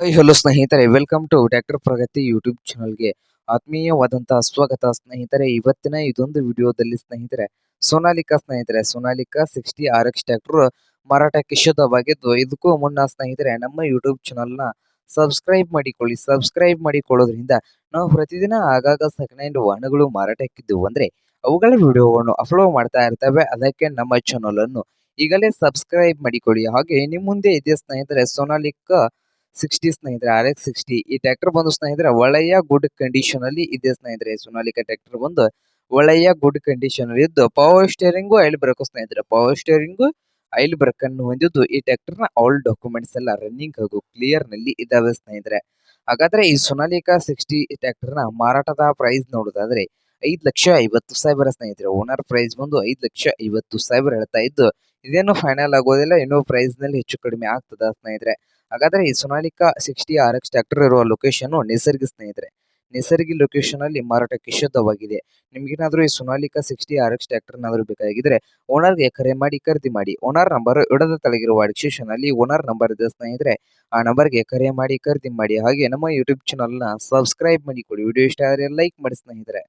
Hello ಸ್ನೇಹಿತರೆ, welcome to tractor Pragati YouTube ಚಾನಲ್ಗೆ ಆತ್ಮೀಯವಾದಂತಹ ಸ್ವಾಗತ. ಸ್ನೇಹಿತರೆ, ಇವತ್ತಿನ ಇದೊಂದು ವಿಡಿಯೋದಲ್ಲಿ ಸ್ನೇಹಿತರೆ ಸೋನಾಲಿಕಾ 60 ಟ್ರ್ಯಾಕ್ಟರ್ ಮಾರಾಟಕ್ಕೆ ಶುದ್ಧವಾಗಿದ್ದು, ಇದಕ್ಕೂ ಮುನ್ನ ಸ್ನೇಹಿತರೆ ನಮ್ಮ ಯೂಟ್ಯೂಬ್ ಚಾನಲ್ನ ಸಬ್ಸ್ಕ್ರೈಬ್ ಮಾಡಿಕೊಳ್ಳೋದ್ರಿಂದ ನಾವು ಪ್ರತಿದಿನ ಆಗಾಗ ಸೆಕೆಂಡ್ ಹ್ಯಾಂಡ್ ವಾಹನಗಳು ಮಾರಾಟಕ್ಕಿದ್ದು ಅಂದ್ರೆ ಅವುಗಳ ವಿಡಿಯೋವನ್ನು ಅಪ್ಲೋಡ್ ಮಾಡ್ತಾ ಇರ್ತವೆ. ಅದಕ್ಕೆ ನಮ್ಮ ಚಾನಲ್ ಅನ್ನು ಈಗಲೇ ಸಬ್ಸ್ಕ್ರೈಬ್ ಮಾಡಿಕೊಳ್ಳಿ. ಹಾಗೆ ನಿಮ್ಮ ಮುಂದೆ ಇದೆ ಸ್ನೇಹಿತರೆ ಸೋನಾಲಿಕಾ 60 ಸ್ನೇಹಿತರೆ, RX60 ಈ ಟ್ರ್ಯಾಕ್ಟರ್ ಬಂದು ಸ್ನೇಹಿತರೆ ಒಳ್ಳೆಯ ಗುಡ್ ಕಂಡೀಷನ್ ಅಲ್ಲಿ ಇದೆ ಸ್ನೇಹಿತರೆ. ಸೋನಾಲಿಕಾ ಟ್ರ್ಯಾಕ್ಟರ್ ಬಂದು ಒಳ್ಳೆಯ ಗುಡ್ ಕಂಡೀಷನ್ ಅಲ್ಲಿ ಇದ್ದು, ಪವರ್ ಸ್ಟೇರಿಂಗು ಆಯಿಲ್ ಬ್ರೇಕ್ ಸ್ನೇಹಿತರೆ, ಪವರ್ ಸ್ಟೇರಿಂಗು ಆಯಿಲ್ ಬ್ರೇಕ್ ಅನ್ನು ಹೊಂದಿದ್ದು, ಈ ಟ್ರ್ಯಾಕ್ಟರ್ ನ ಆಲ್ ಡಾಕ್ಯುಮೆಂಟ್ಸ್ ಎಲ್ಲ ರನ್ನಿಂಗ್ ಹಾಗೂ ಕ್ಲಿಯರ್ ನಲ್ಲಿ ಇದಾವೆ ಸ್ನೇಹಿತರೆ. ಹಾಗಾದ್ರೆ ಈ ಸೋನಾಲಿಕಾ 60 ಟ್ರ್ಯಾಕ್ಟರ್ ನ ಮಾರಾಟದ ಪ್ರೈಸ್ ನೋಡೋದಾದ್ರೆ 5,50,000 ಸ್ನೇಹಿತರೆ. ಓನರ್ ಪ್ರೈಸ್ ಬಂದು 5,50,000 ಹೇಳ್ತಾ ಇದ್ದು, ಇದೇನು ಫೈನಲ್ ಆಗೋದಿಲ್ಲ, ಇನ್ನೂ ಪ್ರೈಸ್ ನಲ್ಲಿ ಹೆಚ್ಚು ಕಡಿಮೆ ಆಗ್ತದ ಸ್ನೇಹಿತರೆ. ಹಾಗಾದ್ರೆ ಈ ಸೋನಾಲಿಕಾ 60 RX ಟ್ರ್ಯಾಕ್ಟರ್ ಇರುವ ಲೊಕೇಶನ್ ನಿಸರ್ಗಿ ಸ್ನೇಹಿತರೆ. ನಿಸರ್ಗಿ ಲೊಕೇಶನ್ ಅಲ್ಲಿ ಮಾರಾಟಕ್ಕೆ ಶುದ್ಧವಾಗಿದೆ. ನಿಮ್ಗೇನಾದ್ರೂ ಈ ಸೋನಾಲಿಕಾ 60 RX ಟ್ರ್ಯಾಕ್ಟರ್ ಏನಾದ್ರು ಬೇಕಾಗಿದ್ರೆ ಓನರ್ಗೆ ಕರೆ ಮಾಡಿ ಖರೀದಿ ಮಾಡಿ. ಓನರ್ ನಂಬರ್ ಇಡದ ತಳಗಿರುವ ಡಿಸ್ಕ್ರಿಪ್ಷನ್ ಅಲ್ಲಿ ಓನರ್ ನಂಬರ್ ಇದೆ ಸ್ನೇಹಿತರೆ. ಆ ನಂಬರ್ಗೆ ಕರೆ ಮಾಡಿ ಖರೀದಿ ಮಾಡಿ. ಹಾಗೆ ನಮ್ಮ ಯೂಟ್ಯೂಬ್ ಚಾನಲ್ ನ ಸಬ್ಸ್ಕ್ರೈಬ್ ಮಾಡಿಕೊಡಿ. ವಿಡಿಯೋ ಇಷ್ಟ ಆದರೆ ಲೈಕ್ ಮಾಡಿ ಸ್ನೇಹಿತರೆ.